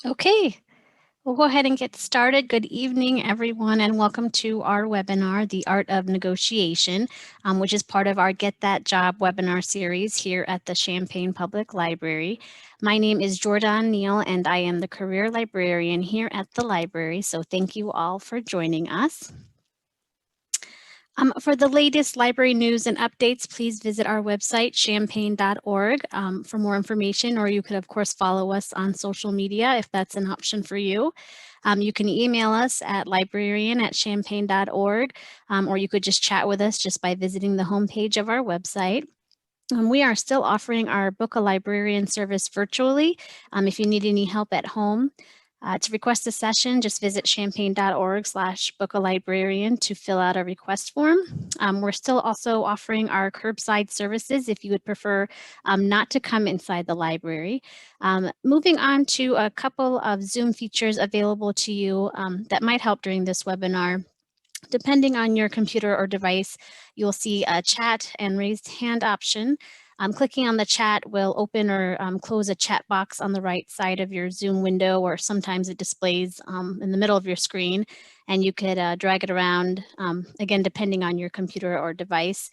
Okay, we'll go ahead and get started. Good evening, everyone, and welcome to our webinar, The Art of Negotiation, which is part of our Get That Job webinar series here at the Champaign Public Library. My name is Jordan Neal, and I am the career librarian here at the library, so thank you all for joining us. For the latest library news and updates, please visit our website, champaign.org, for more information, or you could, of course, follow us on social media if that's an option for you. You can email us at librarian@champaign.org, or you could just chat with us just by visiting the homepage of our website. We are still offering our Book a Librarian service virtually if you need any help at home. To request a session, just visit champaign.org/bookalibrarian to fill out a request form. We're still also offering our curbside services if you would prefer not to come inside the library. Moving on to a couple of Zoom features available to you that might help during this webinar. Depending on your computer or device, you'll see a chat and raised hand option. Clicking on the chat will open or close a chat box on the right side of your Zoom window, or sometimes it displays in the middle of your screen, and you could drag it around, again, depending on your computer or device.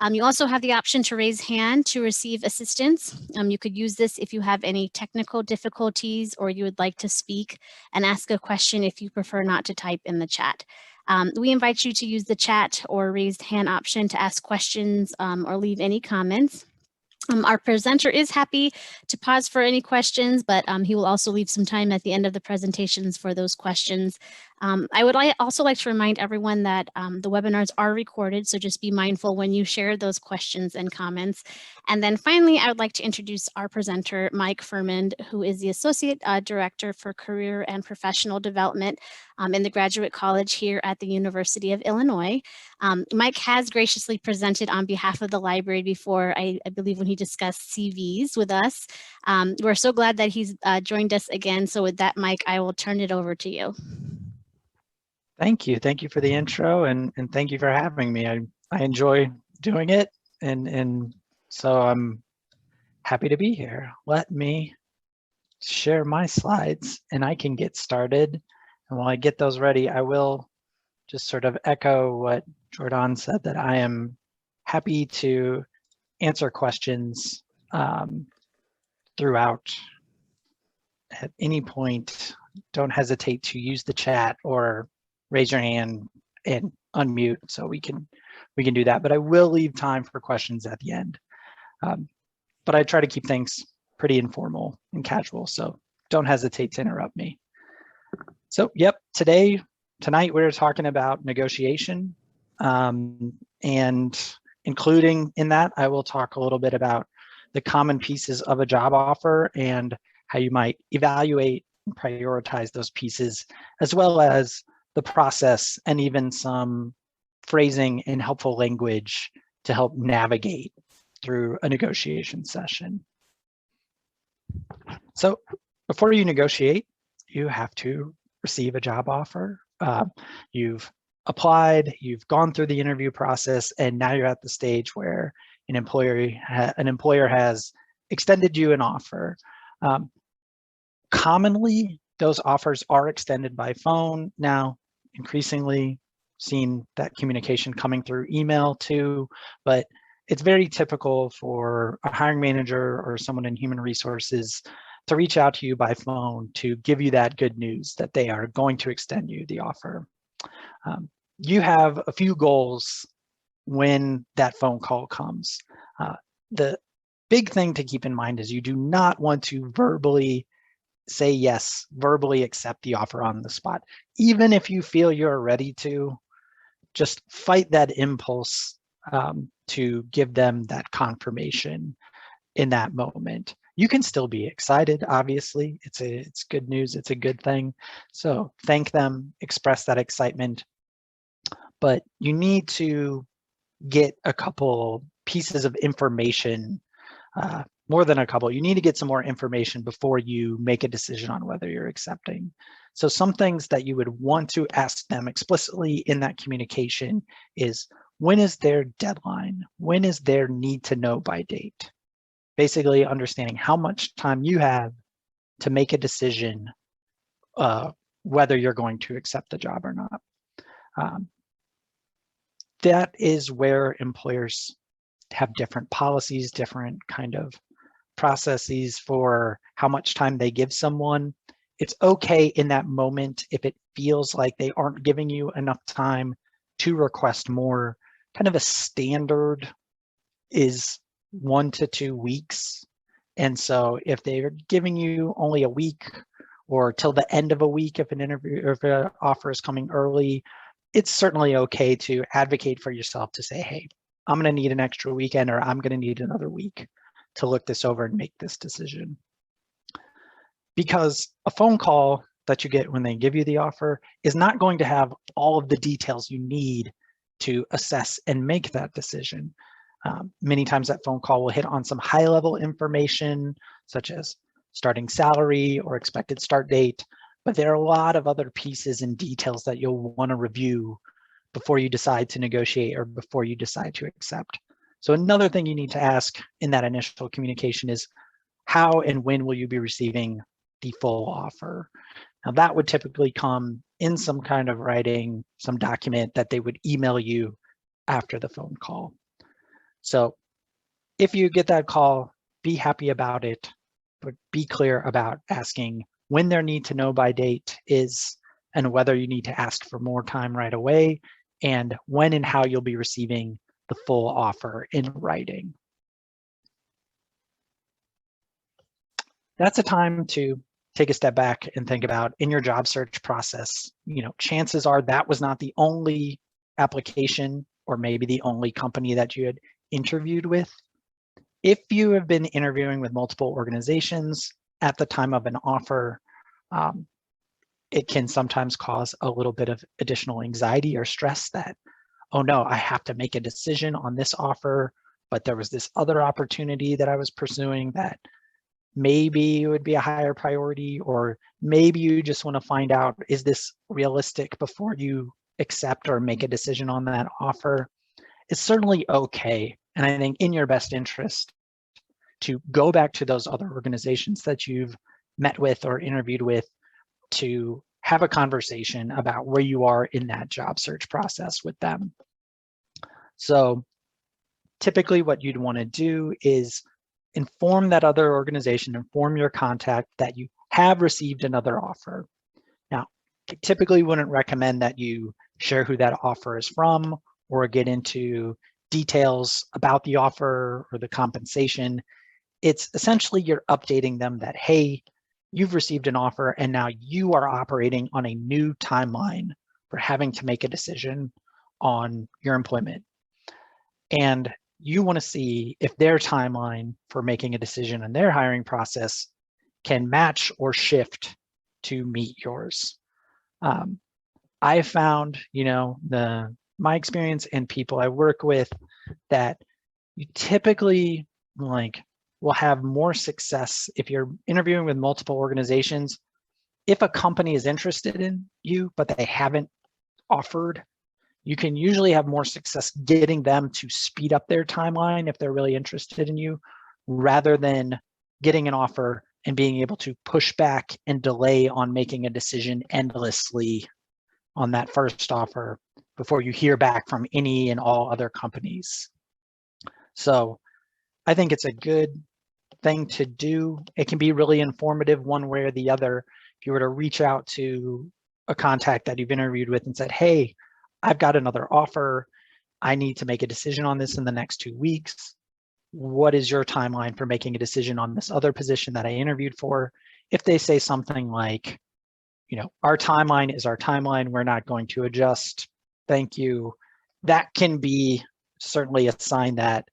You also have the option to raise hand to receive assistance. You could use this if you have any technical difficulties or you would like to speak and ask a question if you prefer not to type in the chat. We invite you to use the chat or raised hand option to ask questions or leave any comments. Our presenter is happy to pause for any questions, but he will also leave some time at the end of the presentations for those questions. I would also like to remind everyone that the webinars are recorded, so just be mindful when you share those questions and comments. And then finally, I would like to introduce our presenter, Mike Firmand, who is the Associate Director for Career and Professional Development in the Graduate College here at the University of Illinois. Mike has graciously presented on behalf of the library before, I believe, when he discussed CVs with us. We're so glad that he's joined us again. So with that, Mike, I will turn it over to you. Thank you. Thank you for the intro, and thank you for having me. I enjoy doing it, and so I'm happy to be here. Let me share my slides and I can get started. And while I get those ready, I will just sort of echo what Jordan said, that I am happy to answer questions throughout. At any point, don't hesitate to use the chat or raise your hand and unmute so we can do that. But I will leave time for questions at the end. But I try to keep things pretty informal and casual, so don't hesitate to interrupt me. So, yep, tonight we're talking about negotiation, and including in that, I will talk a little bit about the common pieces of a job offer and how you might evaluate and prioritize those pieces, as well as the process and even some phrasing and helpful language to help navigate through a negotiation session. So before you negotiate, you have to receive a job offer. You've applied, you've gone through the interview process, and now you're at the stage where an employer has extended you an offer. Commonly, those offers are extended by phone. Now, increasingly seen that communication coming through email too, but it's very typical for a hiring manager or someone in human resources to reach out to you by phone to give you that good news that they are going to extend you the offer. You have a few goals when that phone call comes. The big thing to keep in mind is you do not want to verbally say yes, verbally accept the offer on the spot. Even if you feel you're ready to, just fight that impulse to give them that confirmation in that moment. You can still be excited, obviously. It's good news, it's a good thing. So thank them, express that excitement. But you need to get a couple pieces of information, more than a couple. You need to get some more information before you make a decision on whether you're accepting. So some things that you would want to ask them explicitly in that communication is, when is their deadline? When is their need to know by date? Basically understanding how much time you have to make a decision whether you're going to accept the job or not. That is where employers have different policies, different kind of processes for how much time they give someone. It's okay in that moment if it feels like they aren't giving you enough time to request more. Kind of a standard is 1 to 2 weeks. And so if they're giving you only a week or till the end of a week, if an offer is coming early, it's certainly okay to advocate for yourself to say, hey, I'm going to need an extra weekend, or I'm going to need another week to look this over and make this decision. Because a phone call that you get when they give you the offer is not going to have all of the details you need to assess and make that decision. Many times that phone call will hit on some high-level information, such as starting salary or expected start date, but there are a lot of other pieces and details that you'll want to review before you decide to negotiate or before you decide to accept. So another thing you need to ask in that initial communication is, how and when will you be receiving the full offer? Now that would typically come in some kind of writing, some document that they would email you after the phone call. So if you get that call, be happy about it, but be clear about asking when their need to know by date is, and whether you need to ask for more time right away, and when and how you'll be receiving the full offer in writing. That's a time to take a step back and think about, in your job search process, chances are that was not the only application or maybe the only company that you had interviewed with. If you have been interviewing with multiple organizations at the time of an offer, it can sometimes cause a little bit of additional anxiety or stress that, oh no, I have to make a decision on this offer, but there was this other opportunity that I was pursuing that maybe it would be a higher priority, or maybe you just want to find out, is this realistic before you accept or make a decision on that offer? It's certainly okay. And I think in your best interest to go back to those other organizations that you've met with or interviewed with to have a conversation about where you are in that job search process with them. So typically what you'd want to do is inform that other organization, inform your contact that you have received another offer. Now, I typically wouldn't recommend that you share who that offer is from or get into details about the offer or the compensation. It's essentially you're updating them that, hey, you've received an offer and now you are operating on a new timeline for having to make a decision on your employment. And you want to see if their timeline for making a decision on their hiring process can match or shift to meet yours. I found, my experience and people I work with, that you typically will have more success if you're interviewing with multiple organizations. If a company is interested in you, but they haven't offered, you can usually have more success getting them to speed up their timeline if they're really interested in you, rather than getting an offer and being able to push back and delay on making a decision endlessly on that first offer before you hear back from any and all other companies. So I think it's a good thing to do. It can be really informative one way or the other. If you were to reach out to a contact that you've interviewed with and said, hey, I've got another offer, I need to make a decision on this in the next 2 weeks. What is your timeline for making a decision on this other position that I interviewed for? If they say something like, our timeline is our timeline, we're not going to adjust, thank you, that can be certainly a sign that,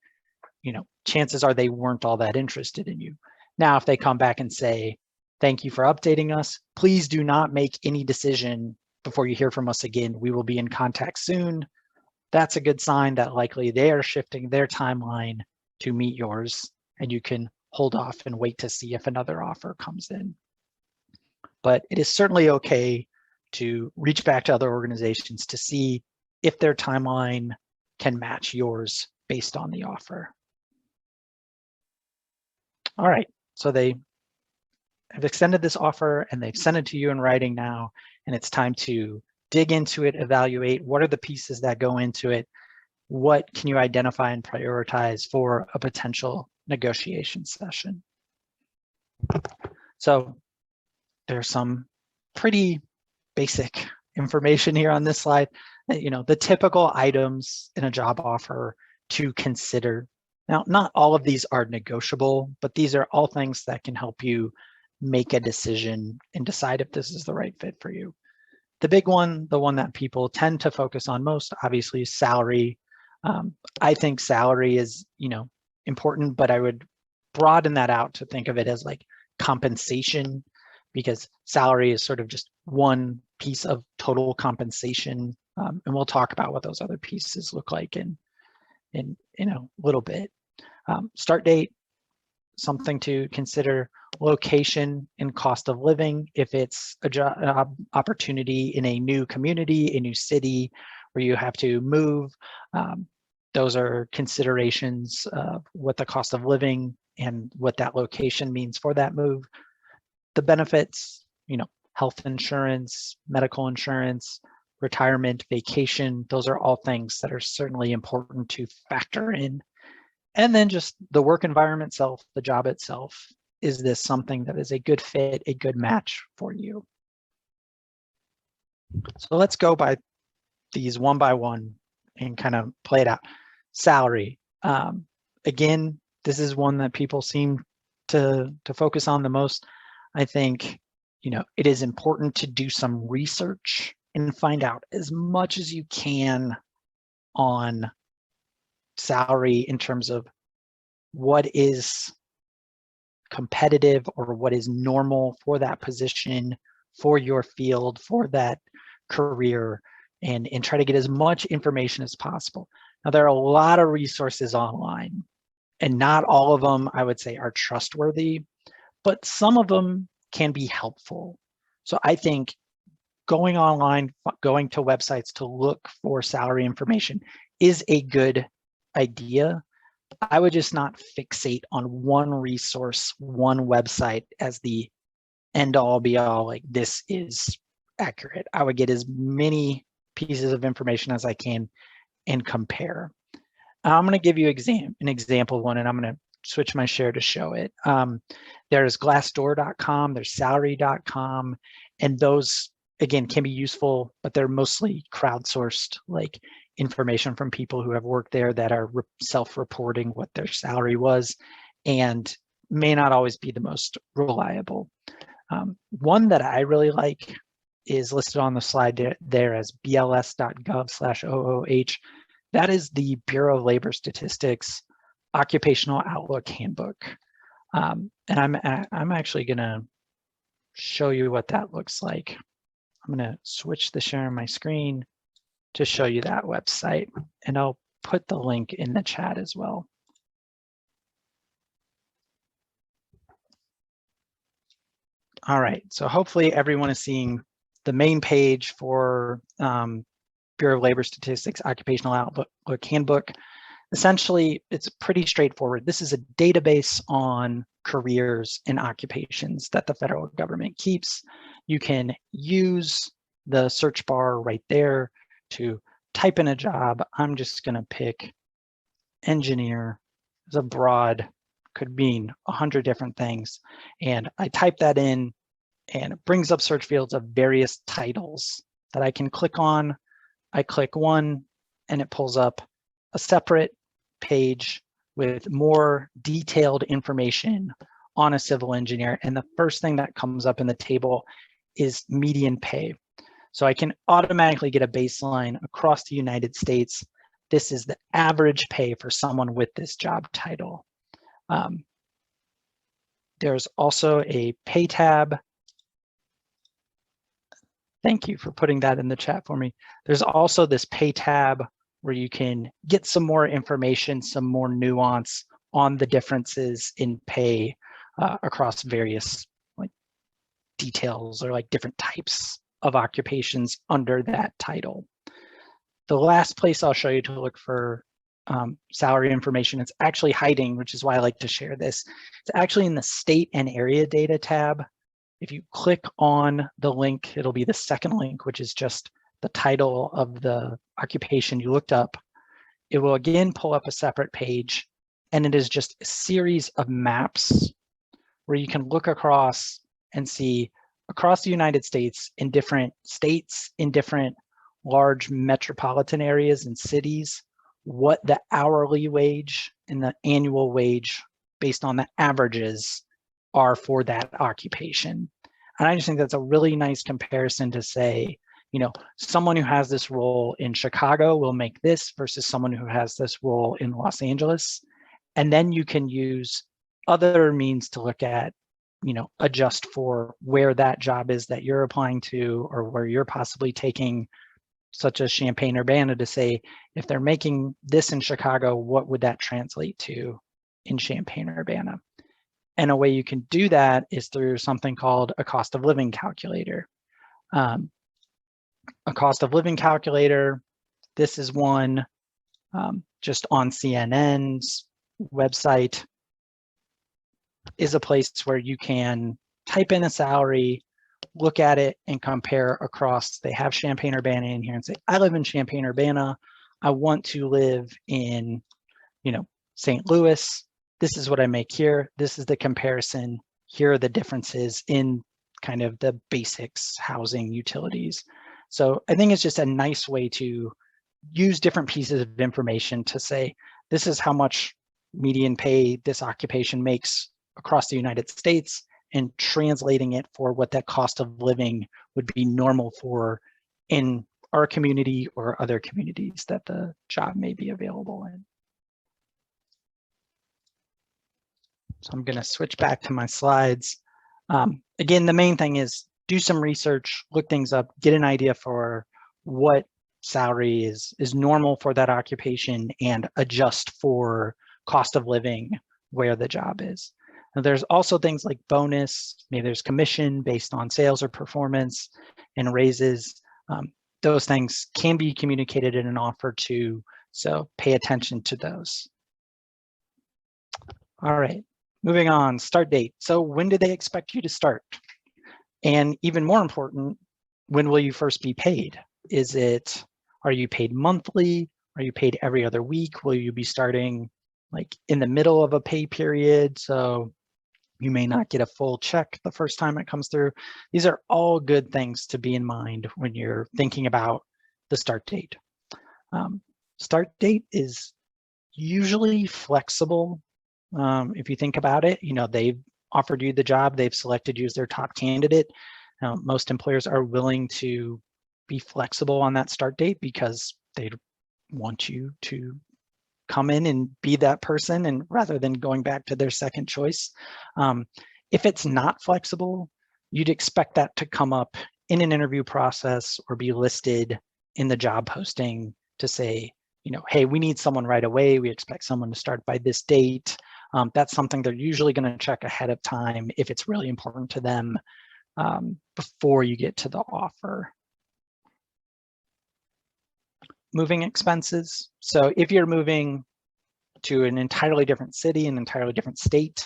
chances are they weren't all that interested in you. Now, if they come back and say, thank you for updating us, please do not make any decision before you hear from us again, we will be in contact soon, that's a good sign that likely they are shifting their timeline to meet yours, and you can hold off and wait to see if another offer comes in. But it is certainly okay to reach back to other organizations to see if their timeline can match yours based on the offer. All right, so they have extended this offer and they've sent it to you in writing now, and it's time to dig into it, evaluate what are the pieces that go into it, what can you identify and prioritize for a potential negotiation session. So there's some pretty basic information here on this slide. The typical items in a job offer to consider. Now, not all of these are negotiable, but these are all things that can help you make a decision and decide if this is the right fit for you. The big one, the one that people tend to focus on most, obviously, is salary. I think salary is, important, but I would broaden that out to think of it as like compensation, because salary is sort of just one piece of total compensation. And we'll talk about what those other pieces look like in a little bit. Start date, something to consider. Location and cost of living, if it's a job opportunity in a new community, a new city where you have to move. Those are considerations of what the cost of living and what that location means for that move. The benefits, health insurance, medical insurance, retirement, vacation, those are all things that are certainly important to factor in. And then just the work environment itself, the job itself. Is this something that is a good fit, a good match for you? So let's go by these one by one and kind of play it out. Salary. Again, this is one that people seem to focus on the most. I think, it is important to do some research and find out as much as you can on salary in terms of what is competitive or what is normal for that position, for your field, for that career, and try to get as much information as possible. Now, there are a lot of resources online, and not all of them, I would say, are trustworthy, but some of them can be helpful. So I think going online, going to websites to look for salary information is a good idea. I would just not fixate on one resource, one website as the end all be all, like this is accurate. I would get as many pieces of information as I can and compare. I'm going to give you an example of one, and I'm going to switch my share to show it. There's glassdoor.com, there's salary.com, and those, again, can be useful, but they're mostly crowdsourced, like information from people who have worked there that are self-reporting what their salary was, and may not always be the most reliable. One that I really like is listed on the slide there as bls.gov/OOH. That is the Bureau of Labor Statistics Occupational Outlook Handbook. And I'm actually going to show you what that looks like. I'm going to switch the share on my screen to show you that website, and I'll put the link in the chat as well. All right, so hopefully everyone is seeing the main page for Bureau of Labor Statistics Occupational Outlook Handbook. Essentially, it's pretty straightforward. This is a database on careers and occupations that the federal government keeps. You can use the search bar right there to type in a job. I'm just going to pick engineer as a broad, could mean 100 different things. And I type that in, and it brings up search fields of various titles that I can click on. I click one, and it pulls up a separate page with more detailed information on a civil engineer. And the first thing that comes up in the table is median pay. So I can automatically get a baseline across the United States. This is the average pay for someone with this job title. There's also a pay tab. Thank you for putting that in the chat for me. There's also this pay tab where you can get some more information, some more nuance on the differences in pay across various details or different types of occupations under that title. The last place I'll show you to look for salary information, it's actually hiding, which is why I like to share this. It's actually in the state and area data tab. If you click on the link, it'll be the second link, which is just the title of the occupation you looked up. It will again pull up a separate page, and it is just a series of maps where you can look across and see across the United States, in different large metropolitan areas and cities, what the hourly wage and the annual wage based on the averages are for that occupation. And I just think that's a really nice comparison to say, you know, someone who has this role in Chicago will make this versus someone who has this role in Los Angeles. And then you can use other means to look at, you know, adjust for where that job is that you're applying to or where you're possibly taking, such as Champaign-Urbana, to say, if they're making this in Chicago, what would that translate to in Champaign-Urbana? And a way you can do that is through something called a cost of living calculator. A cost of living calculator, this is one just on CNN's website, is a place where you can type in a salary, look at it, and compare across. They have Champaign-Urbana in here and say, I live in Champaign-Urbana. I want to live in, you know, St. Louis. This is what I make here. This is the comparison. Here are the differences in kind of the basics, housing, utilities. So I think it's just a nice way to use different pieces of information to say, this is how much median pay this occupation makes across the United States, and translating it for what that cost of living would be normal for in our community or other communities that the job may be available in. So I'm going to switch back to my slides. Again, the main thing is do some research, look things up, get an idea for what salary is normal for that occupation, and adjust for cost of living where the job is. Now, there's also things like bonus, maybe there's commission based on sales or performance, and raises. Those things can be communicated in an offer too, so pay attention to those. All right, moving on, start date. So when do they expect you to start? And even more important, when will you first be paid? Are you paid monthly? Are you paid every other week? Will you be starting like in the middle of a pay period? So you may not get a full check the first time it comes through. These are all good things to be in mind when you're thinking about the start date. Start date is usually flexible. If you think about it, you know, they've offered you the job, they've selected you as their top candidate. Most employers are willing to be flexible on that start date because they want you to come in and be that person, and rather than going back to their second choice. If it's not flexible, you'd expect that to come up in an interview process or be listed in the job posting to say, you know, hey, we need someone right away. We expect someone to start by this date. That's something they're usually going to check ahead of time if it's really important to them before you get to the offer. Moving expenses. So if you're moving to an entirely different city, an entirely different state,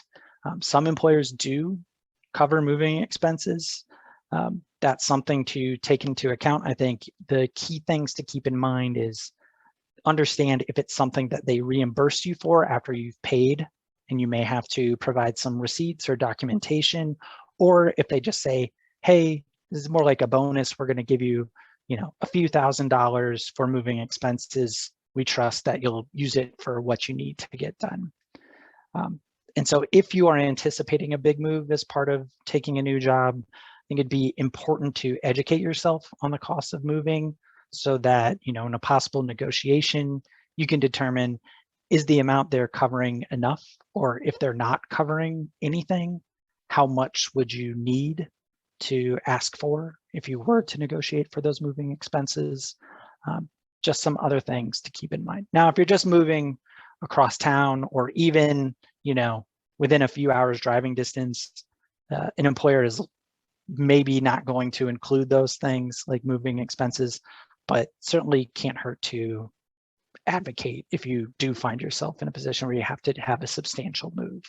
some employers do cover moving expenses. That's something to take into account. I think the key things to keep in mind is understand if it's something that they reimburse you for after you've paid, and you may have to provide some receipts or documentation, or if they just say, hey, this is more like a bonus, we're going to give you, you know, a few $1,000s for moving expenses. We trust that you'll use it for what you need to get done. And so if you are anticipating a big move as part of taking a new job, I think it'd be important to educate yourself on the cost of moving so that, you know, in a possible negotiation, you can determine, is the amount they're covering enough? Or if they're not covering anything, how much would you need to ask for if you were to negotiate for those moving expenses? Just some other things to keep in mind. Now, if you're just moving across town, or even, you know, within a few hours driving distance, an employer is maybe not going to include those things like moving expenses, but certainly can't hurt to advocate if you do find yourself in a position where you have to have a substantial move.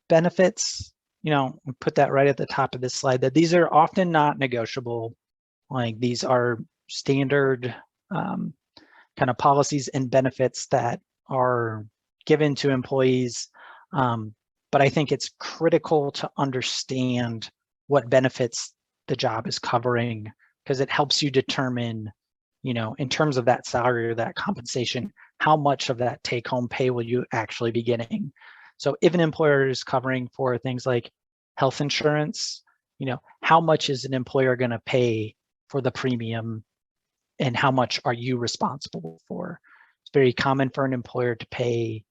Benefits. we put that right at the top of this slide, that these are often not negotiable. Like these are standard kind of policies and benefits that are given to employees. But I think it's critical to understand what benefits the job is covering, because it helps you determine, in terms of that salary or that compensation, how much of that take-home pay will you actually be getting. So if an employer is covering for things like health insurance, how much is an employer going to pay for the premium, and how much are you responsible for? It's very common for an employer to pay,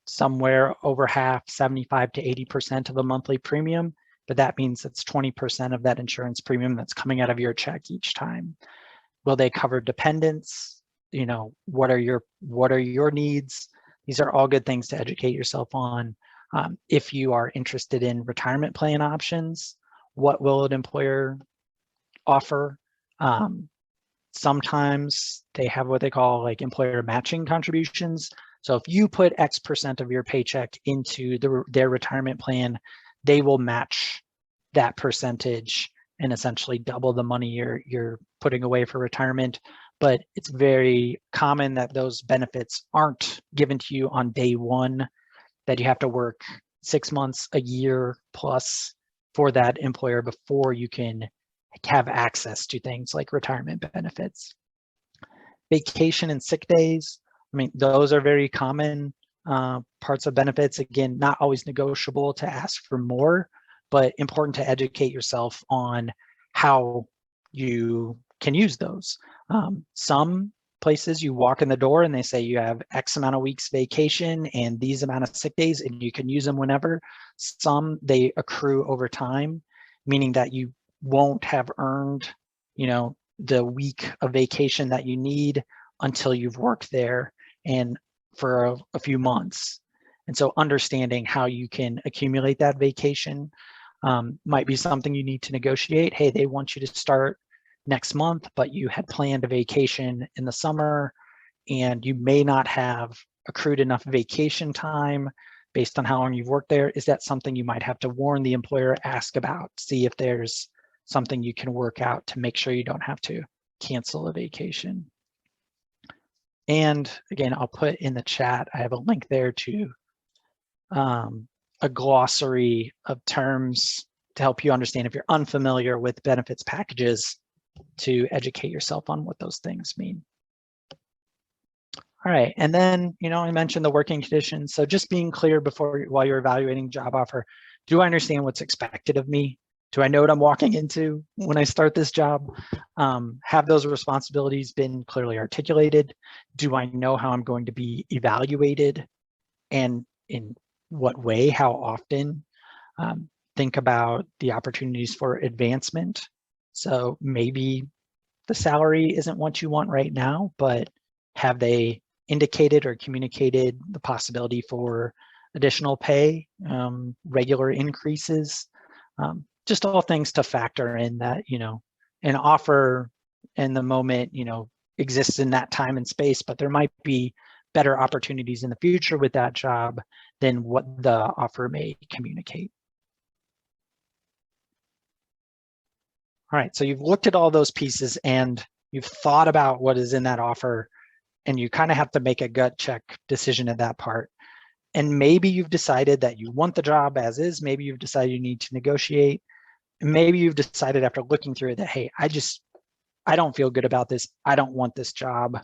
somewhere over half, 75 to 80% of a monthly premium, but that means it's 20% of that insurance premium that's coming out of your check each time. Will they cover dependents? What are your needs? These are all good things to educate yourself on. If you are interested in retirement plan options, what will an employer offer? Sometimes they have what they call like employer matching contributions. So if you put X% of your paycheck into their retirement plan, they will match that percentage and essentially double the money you're putting away for retirement. But it's very common that those benefits aren't given to you on day one, that you have to work 6 months, a year plus for that employer before you can have access to things like retirement benefits. Vacation and sick days, those are very common parts of benefits. Again, not always negotiable to ask for more, but important to educate yourself on how you can use those. Some places you walk in the door and they say you have X amount of weeks vacation and these amount of sick days and you can use them whenever. Some they accrue over time, meaning that you won't have earned, the week of vacation that you need until you've worked there and for a few months. And so understanding how you can accumulate that vacation might be something you need to negotiate. Hey, they want you to start next month, but you had planned a vacation in the summer and you may not have accrued enough vacation time based on how long you've worked there. Is that something you might have to warn the employer, ask about, see if there's something you can work out to make sure you don't have to cancel a vacation. And again, I'll put in the chat, I have a link there to a glossary of terms to help you understand if you're unfamiliar with benefits packages, to educate yourself on what those things mean. All right, and then, I mentioned the working conditions. So just being clear while you're evaluating job offer, do I understand what's expected of me? Do I know what I'm walking into when I start this job? Have those responsibilities been clearly articulated? Do I know how I'm going to be evaluated and in what way, how often? Think about the opportunities for advancement. So maybe the salary isn't what you want right now, but have they indicated or communicated the possibility for additional pay, regular increases? Just all things to factor in that, an offer in the moment, exists in that time and space, but there might be better opportunities in the future with that job than what the offer may communicate. All right, so you've looked at all those pieces and you've thought about what is in that offer, and you kind of have to make a gut check decision at that part. And maybe you've decided that you want the job as is. Maybe you've decided you need to negotiate. Maybe you've decided after looking through it that, hey, I don't feel good about this. I don't want this job.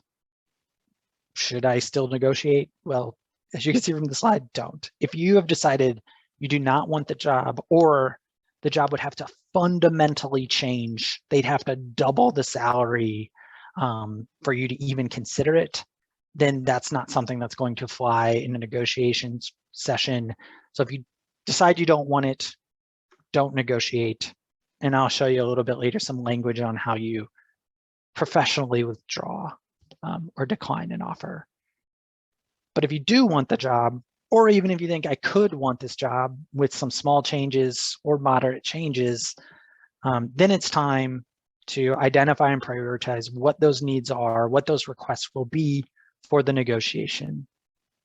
Should I still negotiate? Well, as you can see from the slide, don't. If you have decided you do not want the job, or the job would have to fundamentally change, they'd have to double the salary for you to even consider it, then that's not something that's going to fly in a negotiations session. So if you decide you don't want it, don't negotiate. And I'll show you a little bit later some language on how you professionally withdraw or decline an offer. But if you do want the job, or even if you think I could want this job with some small changes or moderate changes, then it's time to identify and prioritize what those needs are, what those requests will be for the negotiation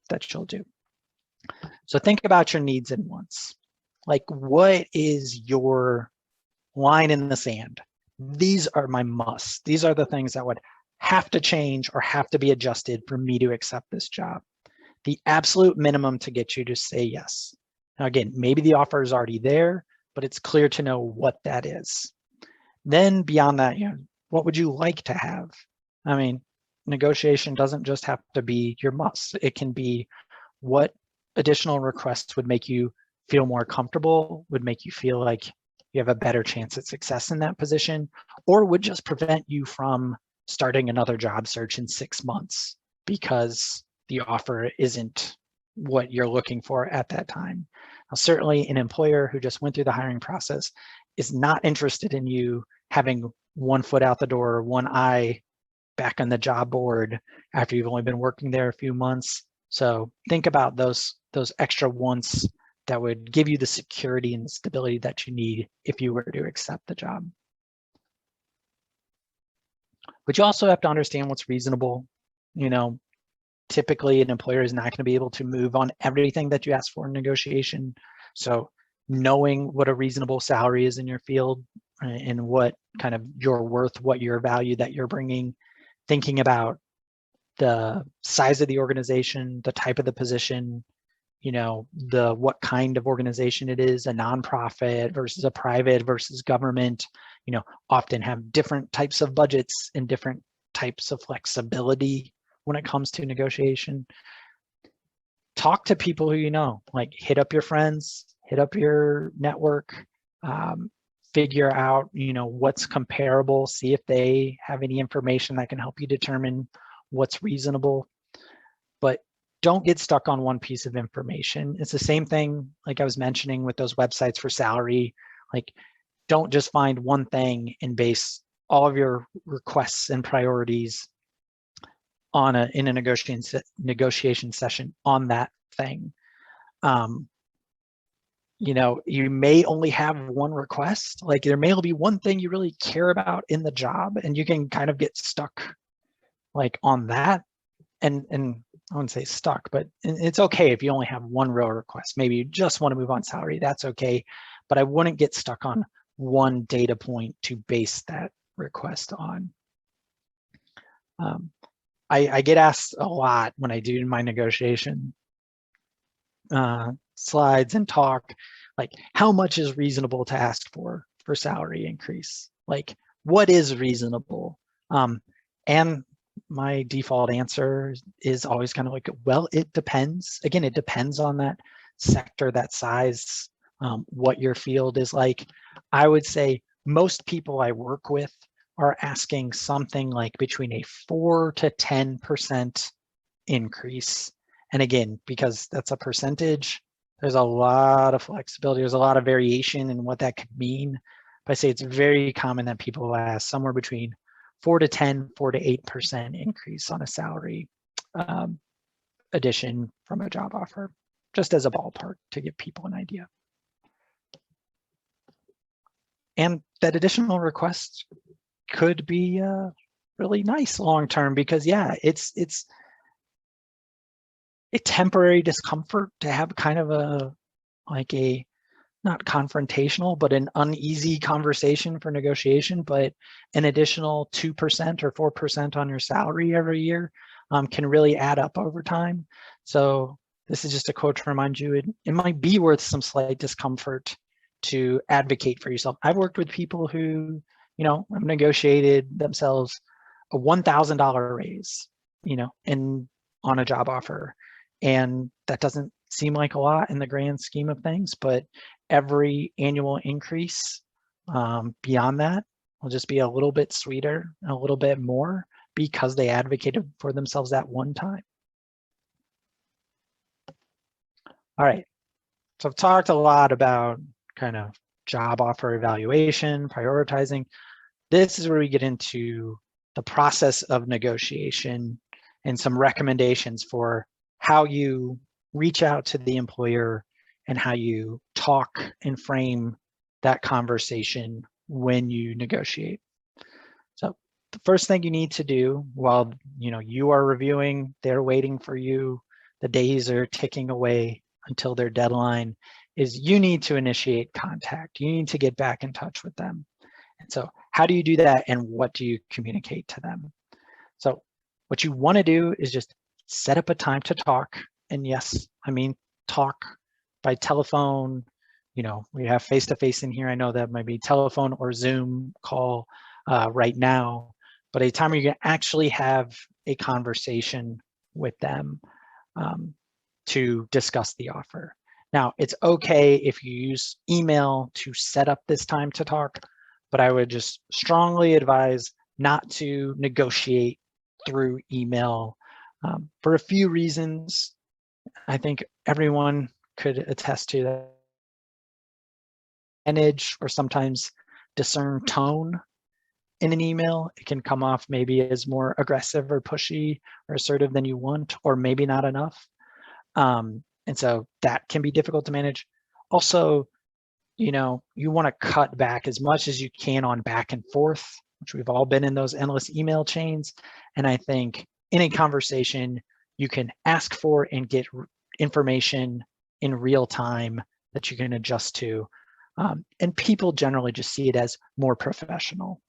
that you'll do. So think about your needs and wants. Like, what is your line in the sand? These are my musts. These are the things that would have to change or have to be adjusted for me to accept this job. The absolute minimum to get you to say yes. Now, again, maybe the offer is already there, but it's clear to know what that is. Then beyond that, what would you like to have? I mean, negotiation doesn't just have to be your must. It can be what additional requests would make you feel more comfortable, would make you feel like you have a better chance at success in that position, or would just prevent you from starting another job search in 6 months because the offer isn't what you're looking for at that time. Now, certainly an employer who just went through the hiring process is not interested in you having one foot out the door, one eye back on the job board after you've only been working there a few months. So think about those extra wants that would give you the security and the stability that you need if you were to accept the job. But you also have to understand what's reasonable. Typically an employer is not going to be able to move on everything that you ask for in negotiation. So knowing what a reasonable salary is in your field and what kind of your worth, what your value that you're bringing, thinking about the size of the organization, the type of the position, what kind of organization it is, a nonprofit versus a private versus government, often have different types of budgets and different types of flexibility when it comes to negotiation. Talk to people who like hit up your friends, hit up your network, figure out, what's comparable, see if they have any information that can help you determine what's reasonable. But don't get stuck on one piece of information. It's the same thing, like I was mentioning with those websites for salary. Like, don't just find one thing and base all of your requests and priorities in a negotiation session on that thing. You may only have one request. Like, there may only be one thing you really care about in the job, and you can kind of get stuck like on that. And I wouldn't say stuck, but it's okay if you only have one row request. Maybe you just want to move on salary. That's okay. But I wouldn't get stuck on one data point to base that request on. I get asked a lot when I do my negotiation slides and talk, like, how much is reasonable to ask for salary increase? Like, what is reasonable? And my default answer is always kind of like, well, it depends. Again, it depends on that sector, that size, what your field is like. I would say most people I work with are asking something like between a 4 to 10% increase. And again, because that's a percentage, there's a lot of flexibility. There's a lot of variation in what that could mean. But I say it's very common that people will ask somewhere between 4 to 10, 4 to 8% increase on a salary addition from a job offer, just as a ballpark to give people an idea. And that additional request could be really nice long-term, because yeah, it's a temporary discomfort to have kind of a not confrontational, but an uneasy conversation for negotiation. But an additional 2% or 4% on your salary every year can really add up over time. So this is just a quote to remind you, it might be worth some slight discomfort to advocate for yourself. I've worked with people who, have negotiated themselves a $1,000 raise, and on a job offer. And that doesn't seem like a lot in the grand scheme of things, but every annual increase beyond that will just be a little bit sweeter, a little bit more, because they advocated for themselves at one time. All right, so I've talked a lot about kind of job offer evaluation, prioritizing. This is where we get into the process of negotiation and some recommendations for how you reach out to the employer and how you talk and frame that conversation when you negotiate. So the first thing you need to do while you are reviewing, they're waiting for you, the days are ticking away until their deadline, is you need to initiate contact. You need to get back in touch with them. And so how do you do that, and what do you communicate to them? So what you want to do is just set up a time to talk. And yes, I mean, talk by telephone. You know, we have face-to-face in here. I know that might be telephone or Zoom call right now, but a time where you can actually have a conversation with them to discuss the offer. Now, it's okay if you use email to set up this time to talk, but I would just strongly advise not to negotiate through email for a few reasons. I think everyone could attest to that. Manage or sometimes discern tone in an email. It can come off maybe as more aggressive or pushy or assertive than you want, or maybe not enough. And so that can be difficult to manage. Also, you know, you want to cut back as much as you can on back and forth, which we've all been in those endless email chains. And I think in a conversation, you can ask for and get information in real time that you can adjust to. And people generally just see it as more professional.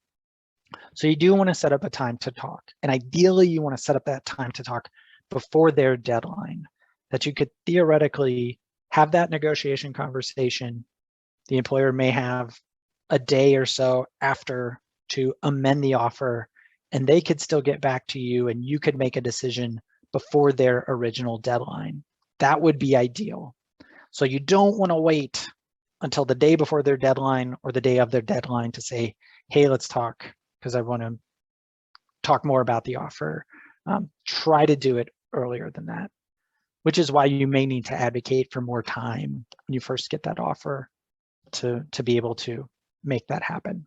So you do want to set up a time to talk. And ideally, you want to set up that time to talk before their deadline, that you could theoretically have that negotiation conversation. The employer may have a day or so after to amend the offer, and they could still get back to you, and you could make a decision before their original deadline. That would be ideal. So you don't want to wait until the day before their deadline or the day of their deadline to say, hey, let's talk, because I want to talk more about the offer. Try to do it earlier than that, which is why you may need to advocate for more time when you first get that offer to be able to make that happen.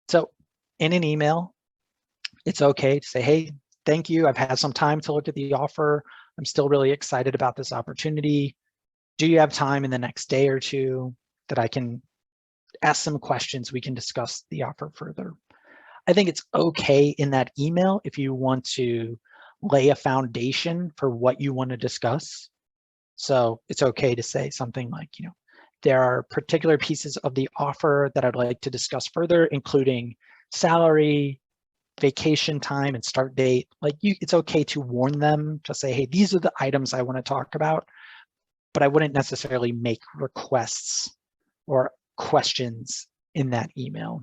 So in an email, it's okay to say, hey, thank you. I've had some time to look at the offer. I'm still really excited about this opportunity. Do you have time in the next day or two that I can ask some questions? We can discuss the offer further. I think it's okay in that email if you want to lay a foundation for what you want to discuss. So it's okay to say something like, you know, there are particular pieces of the offer that I'd like to discuss further, including salary, vacation time, and start date. Like it's okay to warn them to say, hey, these are the items I want to talk about, but I wouldn't necessarily make requests or questions in that email.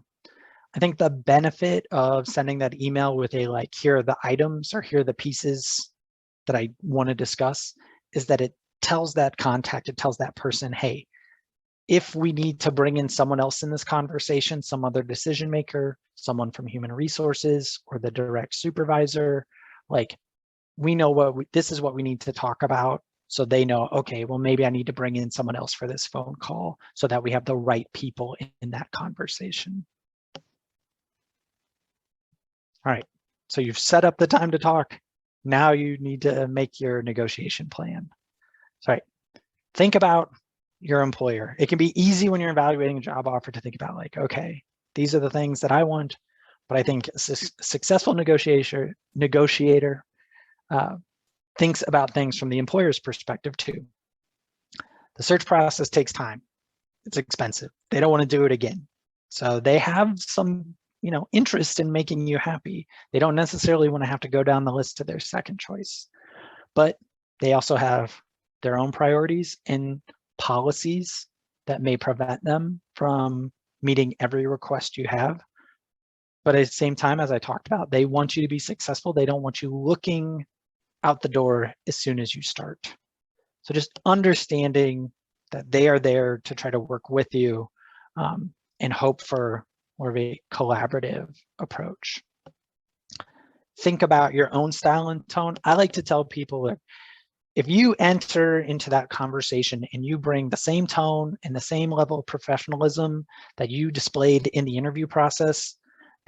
I think the benefit of sending that email with a like, here are the items or here are the pieces that I want to discuss, is that it tells that contact, it tells that person, hey, if we need to bring in someone else in this conversation, some other decision maker, someone from human resources or the direct supervisor, like we know this is what we need to talk about. So they know, okay, well, maybe I need to bring in someone else for this phone call so that we have the right people in that conversation. All right, so you've set up the time to talk. Now you need to make your negotiation plan. So, right, think about your employer. It can be easy when you're evaluating a job offer to think about like, okay, these are the things that I want, but I think a successful negotiator thinks about things from the employer's perspective too. The search process takes time. It's expensive. They don't want to do it again. So they have some, you know, interest in making you happy. They don't necessarily want to have to go down the list to their second choice, but they also have their own priorities and policies that may prevent them from meeting every request you have. But at the same time, as I talked about, they want you to be successful. They don't want you looking out the door as soon as you start. So just understanding that they are there to try to work with you and hope for more of a collaborative approach. Think about your own style and tone. I like to tell people that if you enter into that conversation and you bring the same tone and the same level of professionalism that you displayed in the interview process,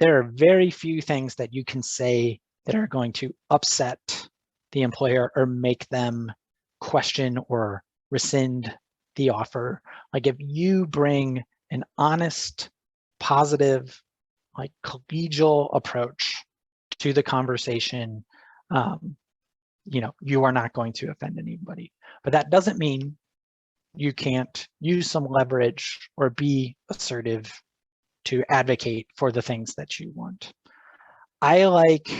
there are very few things that you can say that are going to upset the employer or make them question or rescind the offer. Like if you bring an honest, positive, like collegial approach to the conversation, you know, you are not going to offend anybody. But that doesn't mean you can't use some leverage or be assertive to advocate for the things that you want. I like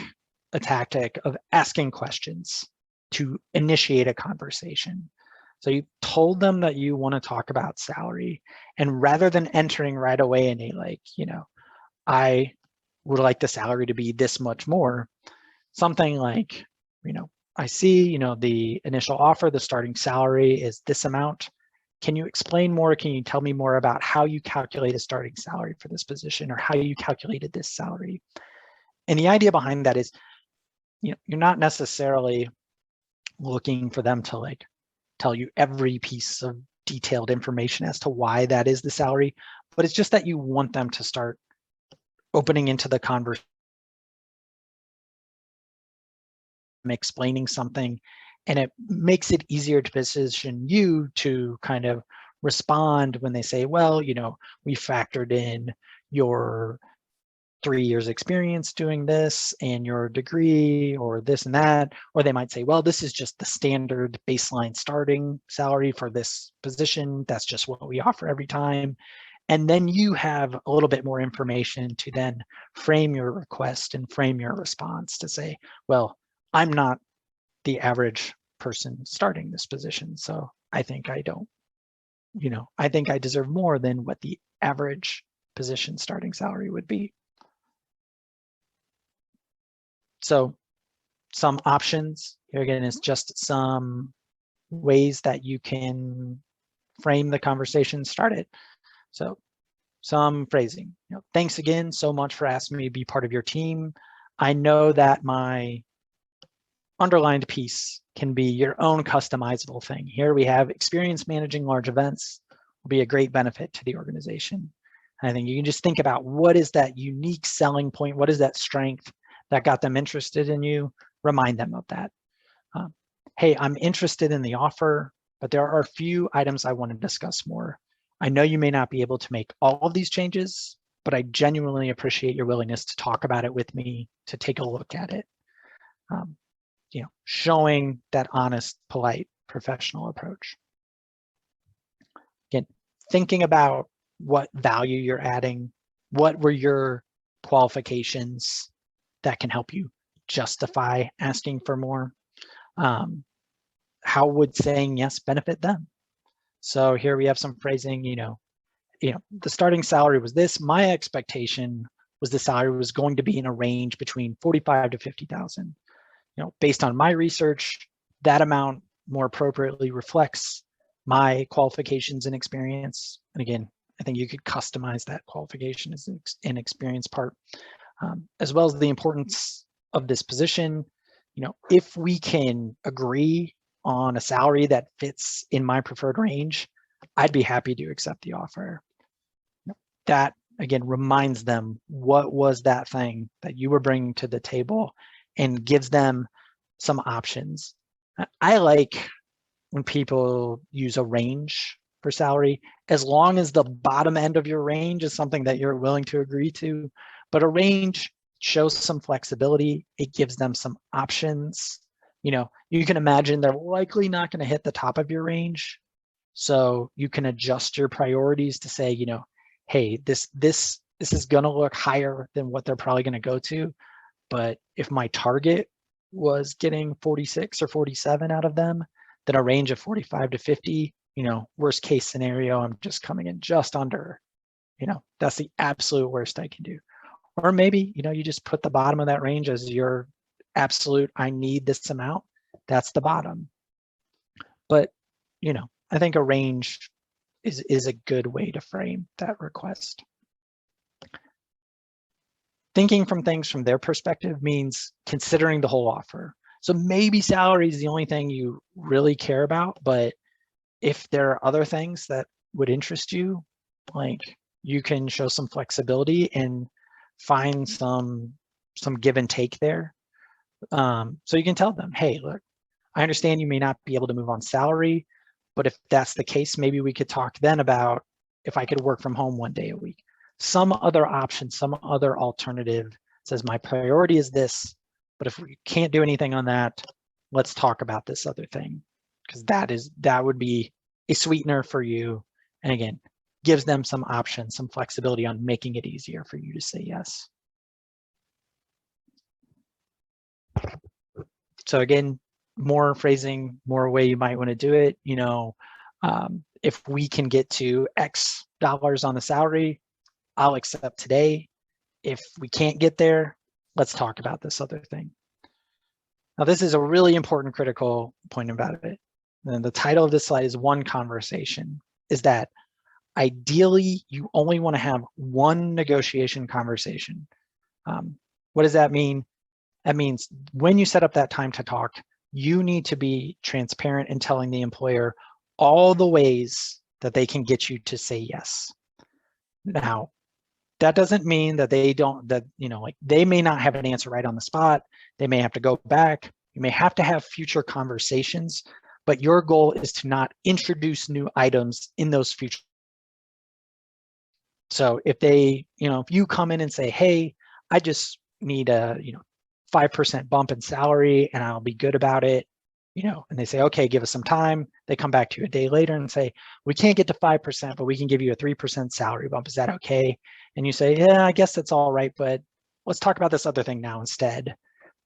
a tactic of asking questions to initiate a conversation. So you told them that you want to talk about salary, and rather than entering right away in a like, I would like the salary to be this much more, something like, I see, the initial offer, the starting salary is this amount. Can you explain more? Can you tell me more about how you calculate a starting salary for this position, or how you calculated this salary? And the idea behind that is, you're not necessarily looking for them to like tell you every piece of detailed information as to why that is the salary, but it's just that you want them to start opening into the conversation, explaining something, and it makes it easier to position you to kind of respond when they say, well, we factored in your 3 years experience doing this and your degree or this and that, or they might say, well, this is just the standard baseline starting salary for this position. That's just what we offer every time. And then you have a little bit more information to then frame your request and frame your response to say, well, I'm not the average person starting this position, so I think I don't, I think I deserve more than what the average position starting salary would be. So some options here again is just some ways that you can frame the conversation, start it. So some phrasing, thanks again so much for asking me to be part of your team. I know that my underlined piece can be your own customizable thing. Here we have experience managing large events will be a great benefit to the organization. And I think you can just think about what is that unique selling point? What is that strength that got them interested in you? Remind them of that. Hey, I'm interested in the offer, but there are a few items I want to discuss more. I know you may not be able to make all of these changes, but I genuinely appreciate your willingness to talk about it with me, to take a look at it. Showing that honest, polite, professional approach. Again, thinking about what value you're adding, what were your qualifications that can help you justify asking for more? How would saying yes benefit them? So here we have some phrasing, the starting salary was this. My expectation was the salary was going to be in a range between 45 to 50,000. Based on my research, that amount more appropriately reflects my qualifications and experience. And again, I think you could customize that qualification as an experience part, as well as the importance of this position. If we can agree on a salary that fits in my preferred range, I'd be happy to accept the offer. That, again, reminds them what was that thing that you were bringing to the table and gives them some options. I like when people use a range for salary, as long as the bottom end of your range is something that you're willing to agree to. But a range shows some flexibility. It gives them some options. You can imagine they're likely not going to hit the top of your range. So you can adjust your priorities to say, hey, this is going to look higher than what they're probably going to go to. But if my target was getting 46 or 47 out of them, then a range of 45 to 50, worst case scenario, I'm just coming in just under, that's the absolute worst I can do. Or maybe, you just put the bottom of that range as your absolute, I need this amount, that's the bottom. But, I think a range is a good way to frame that request. Thinking from things from their perspective means considering the whole offer. So maybe salary is the only thing you really care about, but if there are other things that would interest you, like you can show some flexibility and find some give and take there. So you can tell them, hey, look, I understand you may not be able to move on salary, but if that's the case, maybe we could talk then about if I could work from home 1 day a week. Some other option, some other alternative says my priority is this, but if we can't do anything on that, let's talk about this other thing, because that would be a sweetener for you. And again, gives them some options, some flexibility on making it easier for you to say yes. So again, more phrasing, more way you might want to do it. If we can get to X dollars on the salary, I'll accept today. If we can't get there, let's talk about this other thing. Now, this is a really important critical point about it. And the title of this slide is One Conversation, is that ideally you only want to have one negotiation conversation. What does that mean? That means when you set up that time to talk, you need to be transparent in telling the employer all the ways that they can get you to say yes. Now, that doesn't mean that they may not have an answer right on the spot. They may have to go back. You may have to have future conversations, but your goal is to not introduce new items in those future. So if if you come in and say, hey, I just need a, 5% bump in salary and I'll be good about it, and they say, okay, give us some time. They come back to you a day later and say, we can't get to 5%, but we can give you a 3% salary bump. Is that okay? And you say, yeah, I guess that's all right, but let's talk about this other thing now instead.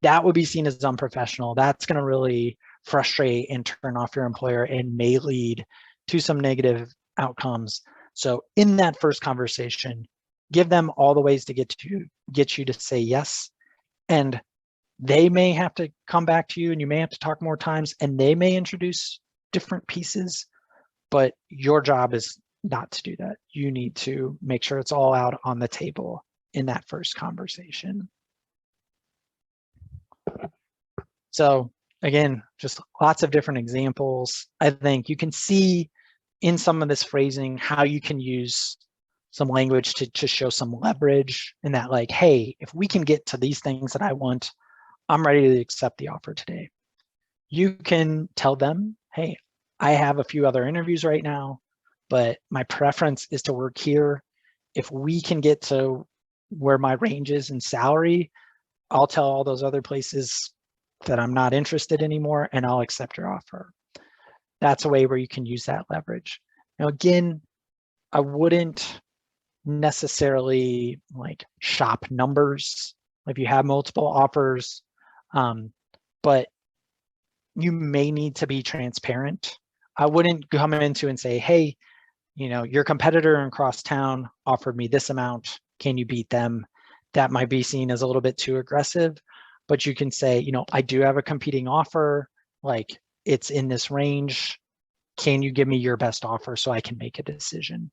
That would be seen as unprofessional. That's going to really frustrate and turn off your employer and may lead to some negative outcomes. So in that first conversation, give them all the ways to get you to say yes. And they may have to come back to you and you may have to talk more times and they may introduce different pieces, but your job is not to do that. You need to make sure it's all out on the table in that first conversation. So again, just lots of different examples. I think you can see in some of this phrasing how you can use some language to show some leverage in that, like, hey, if we can get to these things that I want, I'm ready to accept the offer today. You can tell them, hey, I have a few other interviews right now, but my preference is to work here. If we can get to where my range is in salary, I'll tell all those other places that I'm not interested anymore and I'll accept your offer. That's a way where you can use that leverage. Now, again, I wouldn't necessarily like shop numbers if you have multiple offers, but you may need to be transparent. I wouldn't come into and say, hey, your competitor in crosstown offered me this amount. Can you beat them? That might be seen as a little bit too aggressive, but you can say, I do have a competing offer. Like, it's in this range. Can you give me your best offer so I can make a decision?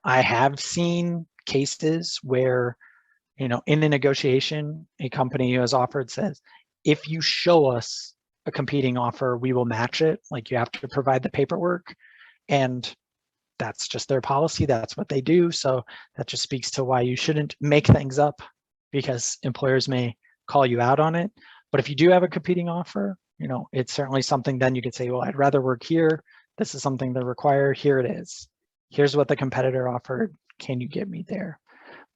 I have seen cases where, in a negotiation, a company who has offered says, if you show us a competing offer, we will match it. Like, you have to provide the paperwork, and that's just their policy. That's what they do. So that just speaks to why you shouldn't make things up, because employers may call you out on it. But if you do have a competing offer, it's certainly something then you could say, well, I'd rather work here. This is something they require. Here it is. Here's what the competitor offered. Can you get me there?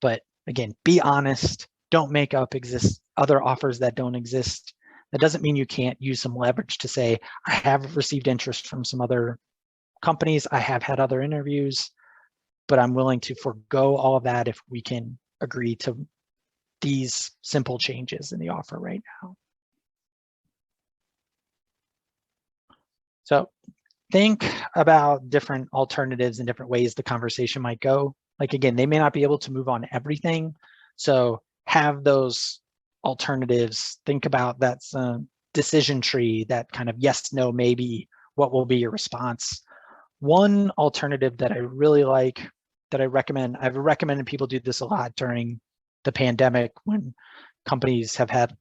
But again, be honest. Don't make up other offers that don't exist. That doesn't mean you can't use some leverage to say, I have received interest from some other companies. I have had other interviews, but I'm willing to forego all of that if we can agree to these simple changes in the offer right now. So think about different alternatives and different ways the conversation might go. Like, again, they may not be able to move on everything. So have those alternatives. Think about that decision tree, that kind of yes, no, maybe, what will be your response. One alternative that I really like, that I've recommended people do this a lot during the pandemic when companies have had,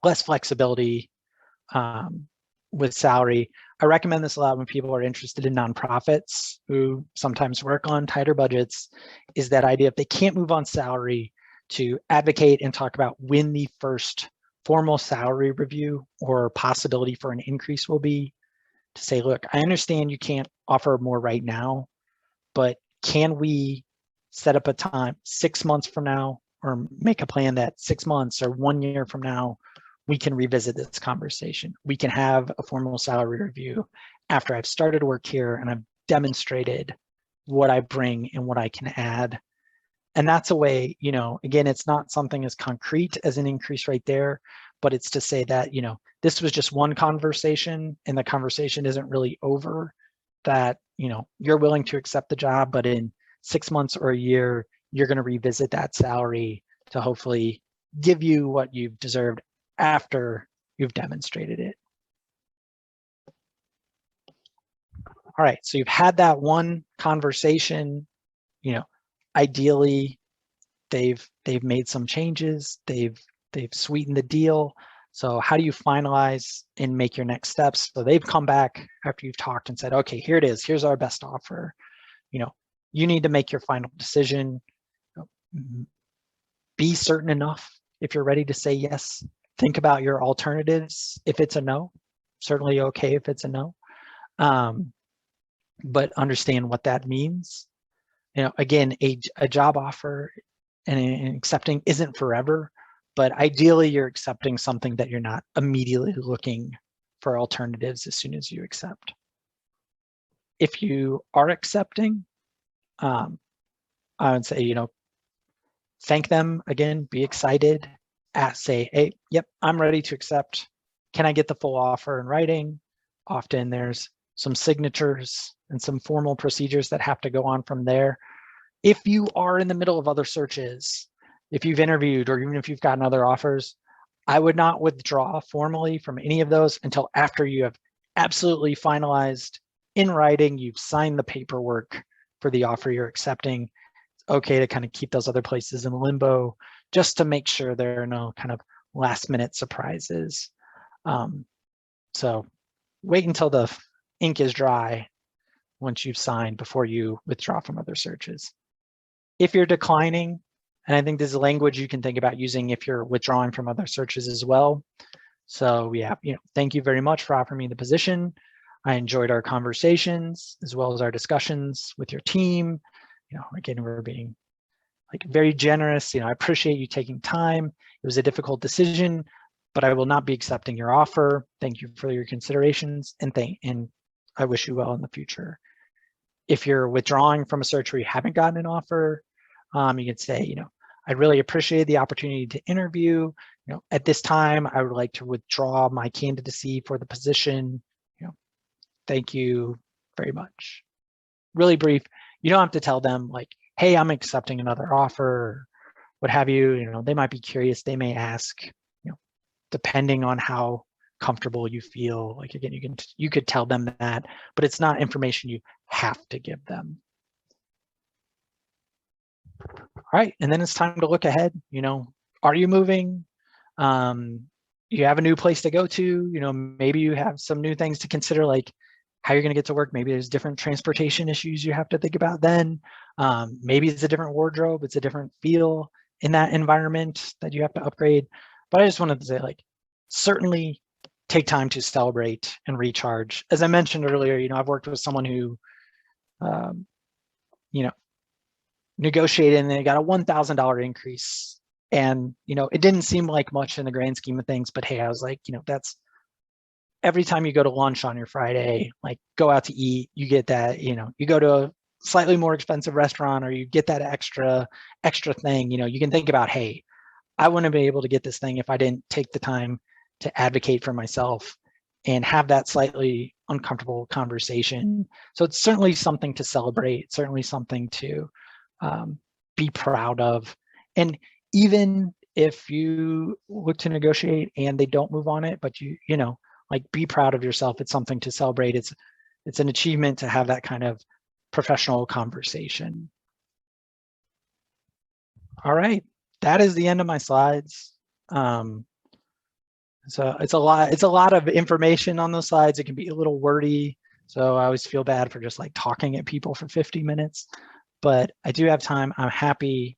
less flexibility with salary. I recommend this a lot when people are interested in nonprofits who sometimes work on tighter budgets, is that idea, if they can't move on salary, to advocate and talk about when the first formal salary review or possibility for an increase will be, to say, look, I understand you can't offer more right now, but can we set up a time 6 months from now, or make a plan that 6 months or 1 year from now, we can revisit this conversation. We can have a formal salary review after I've started work here and I've demonstrated what I bring and what I can add. And that's a way, you know, again, it's not something as concrete as an increase right there, but it's to say that, you know, this was just one conversation and the conversation isn't really over, that, you know, you're willing to accept the job, but in 6 months or a year, you're going to revisit that salary to hopefully give you what you've deserved after you've demonstrated it. All right, so you've had that one conversation, you know, ideally they've made some changes, they've sweetened the deal. So how do you finalize and make your next steps? So they've come back after you've talked and said, okay, here it is, here's our best offer. You know, you need to make your final decision. Be certain enough if you're ready to say yes. Think about your alternatives. If it's a no, certainly okay if it's a no. But understand what that means. You know, again, a job offer and accepting isn't forever, but ideally you're accepting something that you're not immediately looking for alternatives as soon as you accept. If you are accepting, I would say, you know, thank them again, be excited, say, hey, yep, I'm ready to accept. Can I get the full offer in writing? Often there's some signatures and some formal procedures that have to go on from there. If you are in the middle of other searches, if you've interviewed or even if you've gotten other offers, I would not withdraw formally from any of those until after you have absolutely finalized in writing, you've signed the paperwork for the offer you're accepting. It's okay to kind of keep those other places in limbo just to make sure there are no kind of last minute surprises. So wait until the ink is dry once you've signed before you withdraw from other searches. If you're declining, and I think this is language you can think about using if you're withdrawing from other searches as well. So yeah, you know, thank you very much for offering me the position. I enjoyed our conversations as well as our discussions with your team. You know, again, we're being like very generous. You know, I appreciate you taking time. It was a difficult decision, but I will not be accepting your offer. Thank you for your considerations, and I wish you well in the future. If you're withdrawing from a search where you haven't gotten an offer, you can say, you know, I really appreciate the opportunity to interview. You know, at this time, I would like to withdraw my candidacy for the position. You know, thank you very much. Really brief. You don't have to tell them like, hey, I'm accepting another offer, or what have you. You know, they might be curious. They may ask. You know, depending on how comfortable you feel. Like again, you could tell them that, but it's not information you have to give them. All right, and then it's time to look ahead. You know, are you moving? You have a new place to go to. You know, maybe you have some new things to consider, like how you're going to get to work. Maybe there's different transportation issues you have to think about then. Maybe it's a different wardrobe. It's a different feel in that environment that you have to upgrade. But I just wanted to say, like, certainly take time to celebrate and recharge. As I mentioned earlier, you know, I've worked with someone who, you know, negotiated and they got a $1,000 increase. And, you know, it didn't seem like much in the grand scheme of things, but hey, I was like, you know, that's every time you go to lunch on your Friday, like go out to eat, you get that, you know, you go to a slightly more expensive restaurant or you get that extra thing, you know, you can think about, hey, I wouldn't be able to get this thing if I didn't take the time to advocate for myself and have that slightly uncomfortable conversation. So it's certainly something to celebrate, certainly something to be proud of. And even if you look to negotiate and they don't move on it, but you know, like be proud of yourself. It's something to celebrate. It's an achievement to have that kind of professional conversation. All right, that is the end of my slides. So it's a lot of information on those slides. It can be a little wordy. So I always feel bad for just like talking at people for 50 minutes, but I do have time. I'm happy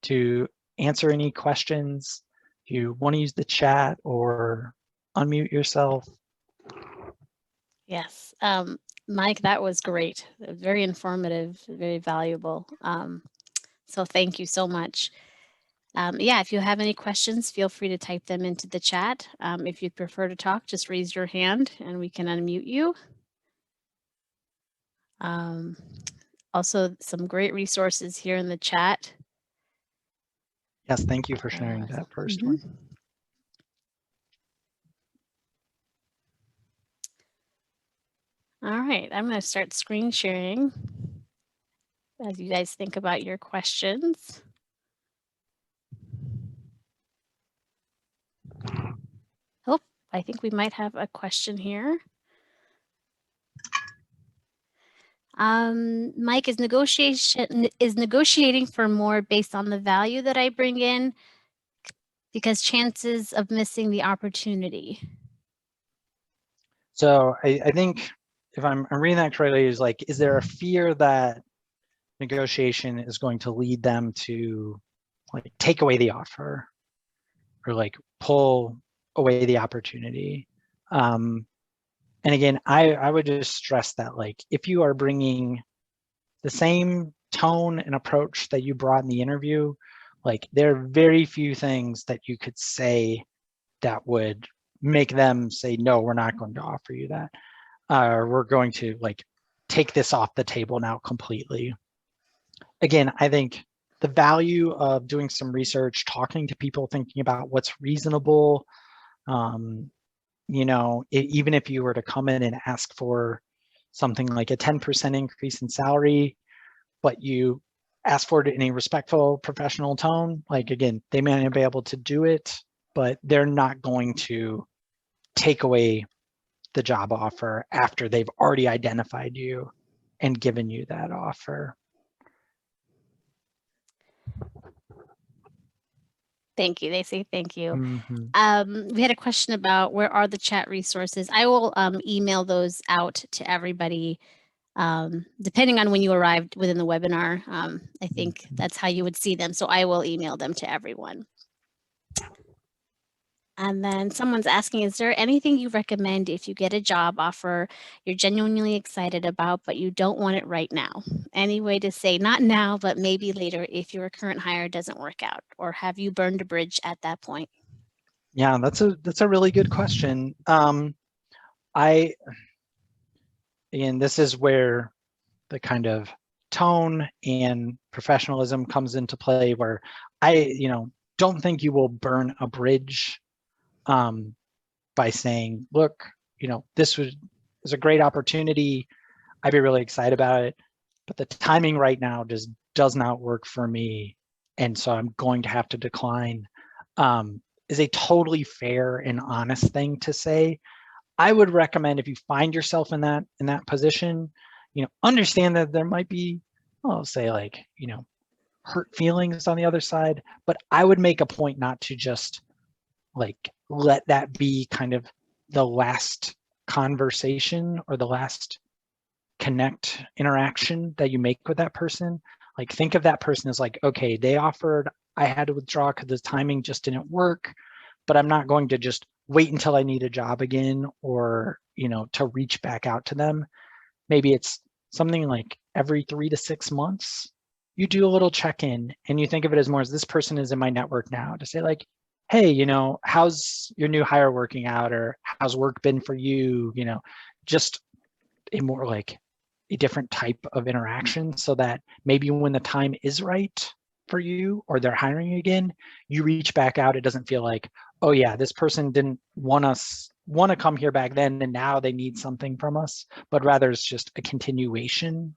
to answer any questions. If you want to use the chat or unmute yourself. Yes, Mike, that was great. Very informative, very valuable. So thank you so much. Yeah, if you have any questions, feel free to type them into the chat. If you'd prefer to talk, just raise your hand and we can unmute you. Also, some great resources here in the chat. Yes, thank you for sharing that first one. All right, I'm going to start screen sharing as you guys think about your questions. Oh, I think we might have a question here. Mike, is negotiating for more based on the value that I bring in, because chances of missing the opportunity? So I think if I'm reading that correctly, is like, is there a fear that negotiation is going to lead them to like take away the offer or like pull away the opportunity? And again, I would just stress that like if you are bringing the same tone and approach that you brought in the interview, like there are very few things that you could say that would make them say, no, we're not going to offer you that. We're going to like take this off the table now completely. Again, I think the value of doing some research, talking to people, thinking about what's reasonable, you know, even if you were to come in and ask for something like a 10% increase in salary, but you ask for it in a respectful, professional tone, like again, they may not be able to do it, but they're not going to take away the job offer after they've already identified you and given you that offer. Thank you. They say thank you. Mm-hmm. We had a question about where are the chat resources. I will email those out to everybody, depending on when you arrived within the webinar. I think that's how you would see them. So I will email them to everyone. And then someone's asking, is there anything you recommend if you get a job offer you're genuinely excited about, but you don't want it right now? Any way to say not now, but maybe later if your current hire doesn't work out? Or have you burned a bridge at that point? Yeah, that's a really good question. And this is where the kind of tone and professionalism comes into play, where I, don't think you will burn a bridge by saying, look, this is a great opportunity. I'd be really excited about it, but the timing right now just does not work for me. And so I'm going to have to decline, is a totally fair and honest thing to say. I would recommend if you find yourself in that position, understand that there might be, I'll say like, hurt feelings on the other side, but I would make a point not to just like let that be kind of the last conversation or the last interaction that you make with that person. Like think of that person as like, okay, they offered, I had to withdraw because the timing just didn't work, but I'm not going to just wait until I need a job again or, to reach back out to them. Maybe it's something like every 3 to 6 months, you do a little check-in and you think of it as more as this person is in my network now, to say like, hey, how's your new hire working out, or how's work been for you? Just a more like a different type of interaction, so that maybe when the time is right for you or they're hiring again, you reach back out. It doesn't feel like, oh yeah, this person didn't want to come here back then and now they need something from us, but rather it's just a continuation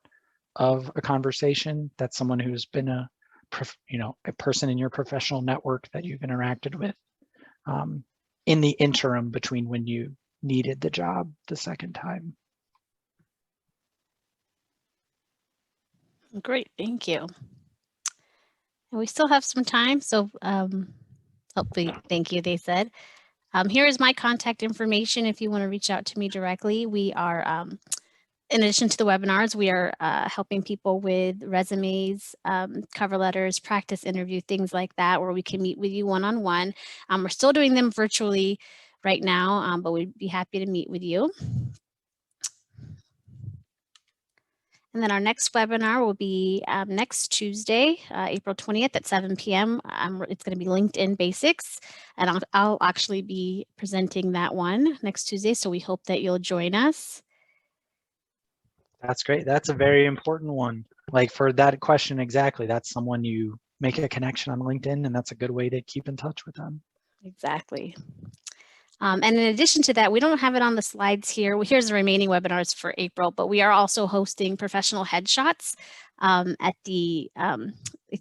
of a conversation. That's someone who's been a person in your professional network that you've interacted with in the interim between when you needed the job the second time. Great, thank you. And we still have some time, so hopefully, thank you, they said. Here is my contact information if you want to reach out to me directly. We are, in addition to the webinars, we are helping people with resumes, cover letters, practice interview, things like that, where we can meet with you one-on-one. We're still doing them virtually right now, but we'd be happy to meet with you. And then our next webinar will be next Tuesday, April 20th at 7 p.m. It's going to be LinkedIn Basics, and I'll actually be presenting that one next Tuesday, so we hope that you'll join us. That's great. That's a very important one. Like for that question, exactly. That's someone you make a connection on LinkedIn, and that's a good way to keep in touch with them. Exactly. And in addition to that, we don't have it on the slides here. Here's the remaining webinars for April, but we are also hosting professional headshots at the, I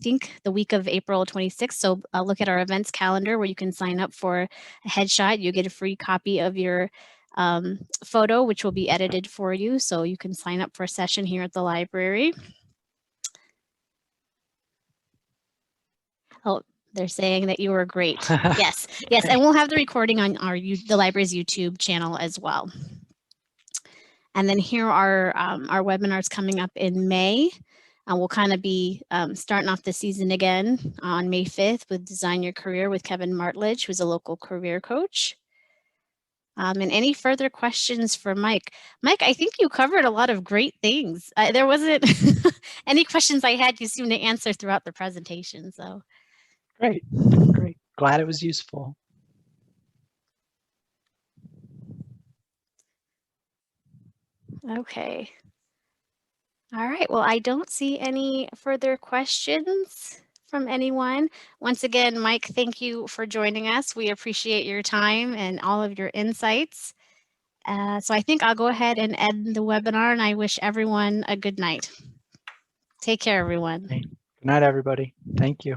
think the week of April 26th. So look at our events calendar where you can sign up for a headshot. You get a free copy of your photo, which will be edited for you. So you can sign up for a session here at the library. Oh, they're saying that you were great. Yes, yes, and we'll have the recording on the library's YouTube channel as well. And then here are our webinars coming up in May. We'll kind of be starting off the season again on May 5th with Design Your Career with Kevin Martledge, who's a local career coach. And any further questions for Mike? Mike, I think you covered a lot of great things. There wasn't any questions I had you seem to answer throughout the presentation, so. Great, great. Glad it was useful. Okay. All right, well, I don't see any further questions from anyone. Once again, Mike, thank you for joining us. We appreciate your time and all of your insights. So I think I'll go ahead and end the webinar, and I wish everyone a good night. Take care, everyone. Good night, everybody. Thank you.